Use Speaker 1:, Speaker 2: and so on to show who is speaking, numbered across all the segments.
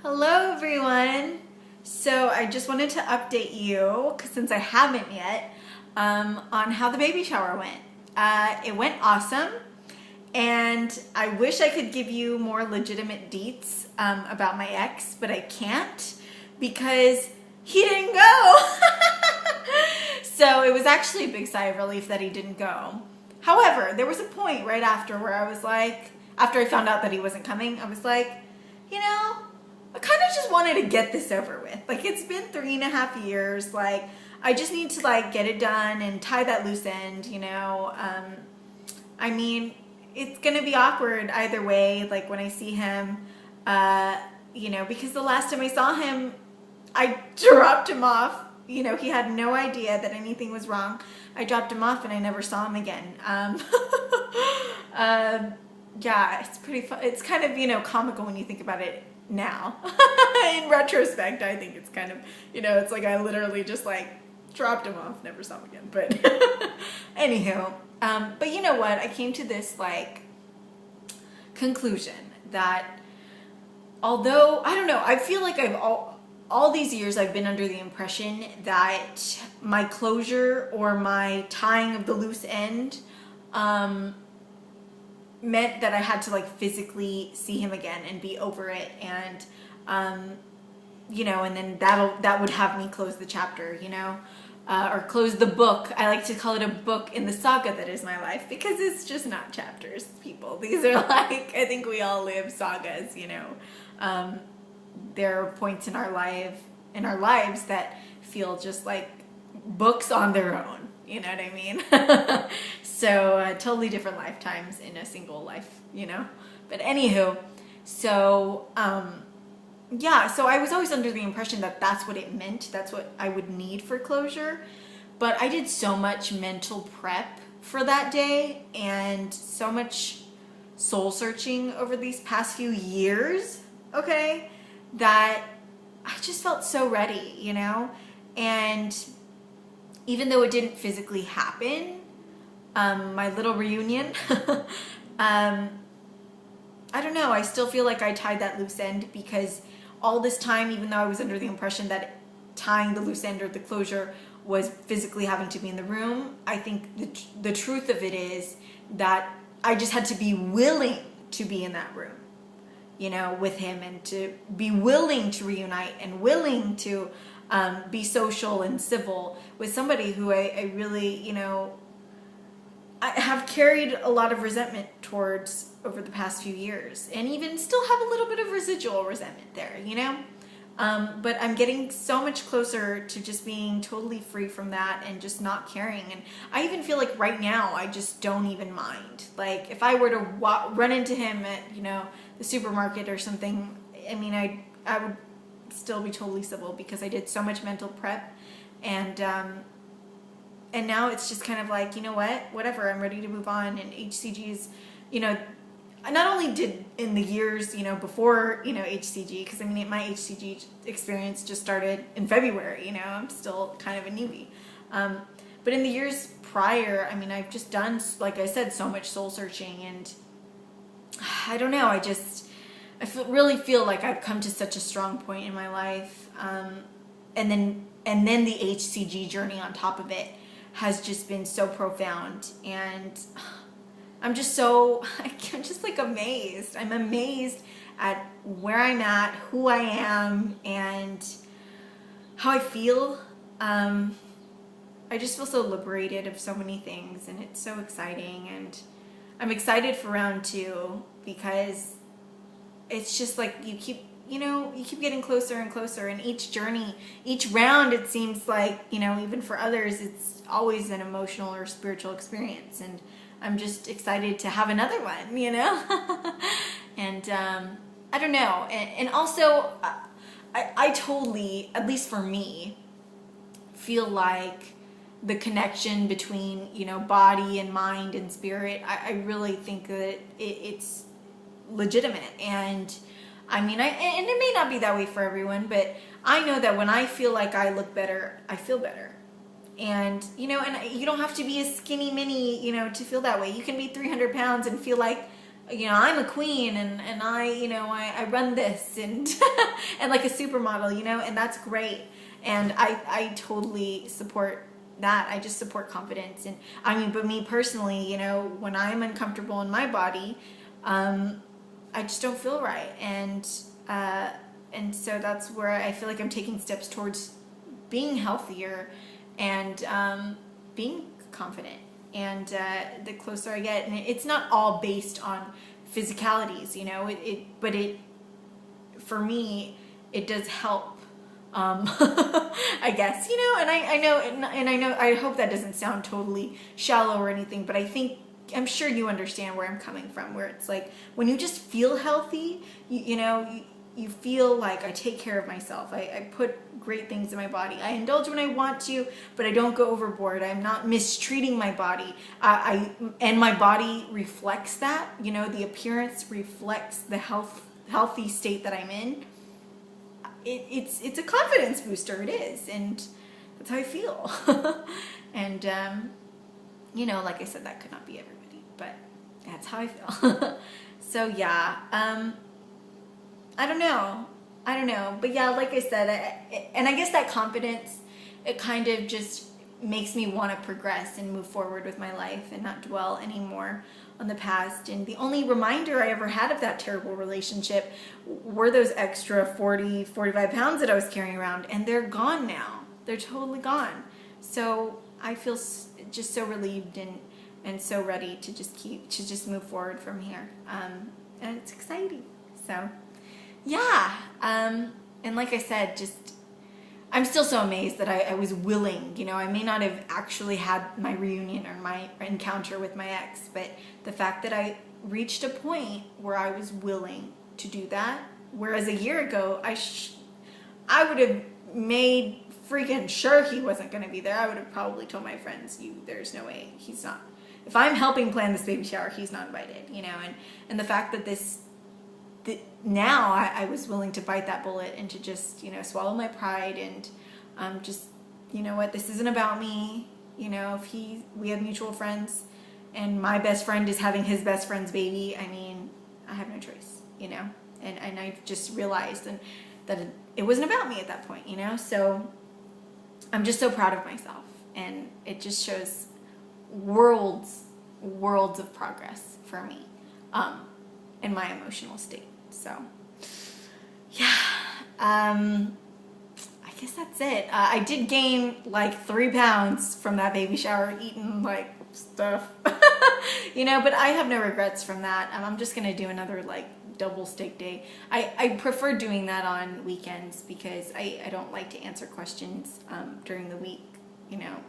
Speaker 1: Hello everyone! So I just wanted to update you, since I haven't yet, on how the baby shower went. It went awesome, and I wish I could give you more legitimate deets about my ex, but I can't because he didn't go. So it was actually a big sigh of relief that he didn't go. However, there was a point right after where I was like, after I found out that he wasn't coming, I was like, you know, I kind of just wanted to get this over with. Like, it's been 3.5 years. Like, I just need to like get it done and tie that loose end, you know. I mean, it's gonna be awkward either way. Like when I see him, you know, because the last time I saw him, I dropped him off. You know, he had no idea that anything was wrong. I dropped him off and I never saw him again. Yeah, it's pretty fun. It's kind of, you know, comical when you think about it now. In retrospect, I think it's kind of, you know, it's like I literally just like dropped him off, never saw him again. But anywho, but you know what? I came to this like conclusion that although, I don't know, I feel like all these years I've been under the impression that my closure or my tying of the loose end meant that I had to like physically see him again and be over it, and you know, and then that would have me close the chapter, you know, or close the book. I like to call it a book in the saga that is my life, because it's just not chapters, people. These are like, I think we all live sagas, you know. There are points in our lives that feel just like books on their own. You know what I mean? So totally different lifetimes in a single life, you know? But anywho, so yeah, so I was always under the impression that that's what it meant. That's what I would need for closure. But I did so much mental prep for that day and so much soul searching over these past few years, okay, that I just felt so ready, you know? And even though it didn't physically happen, my little reunion, I don't know, I still feel like I tied that loose end, because all this time, even though I was under the impression that tying the loose end or the closure was physically having to be in the room, I think the truth of it is that I just had to be willing to be in that room, you know, with him, and to be willing to reunite and willing to be social and civil with somebody who I really, you know, I have carried a lot of resentment towards over the past few years, and even still have a little bit of residual resentment there, you know? But I'm getting so much closer to just being totally free from that and just not caring. And I even feel like right now, I just don't even mind. Like if I were to run into him at, you know, the supermarket or something, I mean, I would still be totally civil, because I did so much mental prep, and now it's just kind of like, you know what, whatever, I'm ready to move on. And HCG's, you know, I not only did in the years, you know, before, you know, HCG, because I mean, my HCG experience just started in February, you know, I'm still kind of a newbie. But in the years prior, I mean, I've just done, like I said, so much soul searching, and I don't know, really feel like I've come to such a strong point in my life. And then the HCG journey on top of it has just been so profound, and I'm just like amazed. I'm amazed at where I'm at, who I am, and how I feel. I just feel so liberated of so many things, and it's so exciting. And I'm excited for round 2, because it's just like you keep getting closer and closer, and each journey, each round, it seems like, you know, even for others, it's always an emotional or spiritual experience, and I'm just excited to have another one, you know? And I don't know, and also I totally, at least for me, feel like the connection between, you know, body and mind and spirit, I really think that it's legitimate. And I mean, and it may not be that way for everyone, but I know that when I feel like I look better, I feel better. And, you know, and you don't have to be a skinny mini, you know, to feel that way. You can be 300 pounds and feel like I'm a queen and I run this and and like a supermodel, and that's great. And I totally support that. I just support confidence. And I mean, but me personally, when I'm uncomfortable in my body, I just don't feel right. And so that's where I feel like I'm taking steps towards being healthier and being confident. And the closer I get, and it's not all based on physicalities, but for me, it does help. I guess, and I know, I hope that doesn't sound totally shallow or anything, but I'm sure you understand where I'm coming from, where it's like, when you just feel healthy, you feel like I take care of myself. I put great things in my body. I indulge when I want to, but I don't go overboard. I'm not mistreating my body. And my body reflects that, the appearance reflects the healthy state that I'm in. It's a confidence booster. It is. And that's how I feel. And, like I said, that could not be everybody, but that's how I feel. So yeah, I don't know, but yeah, like I said, and I guess that confidence, it kind of just makes me want to progress and move forward with my life and not dwell anymore on the past. And the only reminder I ever had of that terrible relationship were those extra 45 pounds that I was carrying around, and they're gone now. They're totally gone. So I feel just so relieved and so ready to just move forward from here. And it's exciting. So yeah, and like I said, I'm still so amazed that I was willing, I may not have actually had my reunion or my encounter with my ex, but the fact that I reached a point where I was willing to do that, whereas a year ago, I would have made freaking sure he wasn't going to be there. I would have probably told my friends, there's no way, he's not. If I'm helping plan this baby shower, he's not invited, and the fact that now I was willing to bite that bullet and to just, swallow my pride and just, what, this isn't about me. If we have mutual friends and my best friend is having his best friend's baby, I mean, I have no choice, and I just realized that it wasn't about me at that point, so I'm just so proud of myself, and it just shows worlds of progress for me in my emotional state. So yeah, I guess that's it. I did gain like 3 pounds from that baby shower, eating like stuff, but I have no regrets from that. I'm just gonna do another like double steak day. I prefer doing that on weekends because I don't like to answer questions during the week,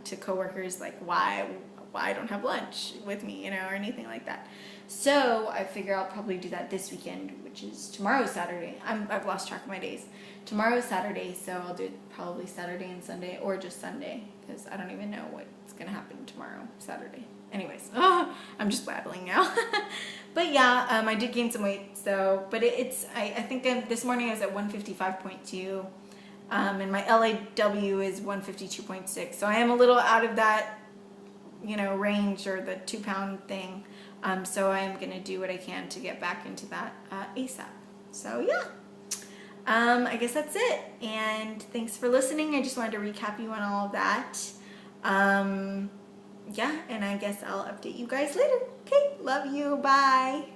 Speaker 1: to coworkers, like why I don't have lunch with me, or anything like that. So I figure I'll probably do that this weekend, which is tomorrow, Saturday. I've lost track of my days. Tomorrow is Saturday, so I'll do it probably Saturday and Sunday, or just Sunday, because I don't even know what's gonna happen tomorrow, Saturday. Anyways, I'm just babbling now. But yeah, I did gain some weight, so, but I think this morning I was at 155.2, and my LAW is 152.6, so I am a little out of that, range, or the 2 pound thing. So I am gonna do what I can to get back into that ASAP. So yeah, I guess that's it. And thanks for listening. I just wanted to recap you on all of that. Yeah, and I guess I'll update you guys later. Okay, love you. Bye.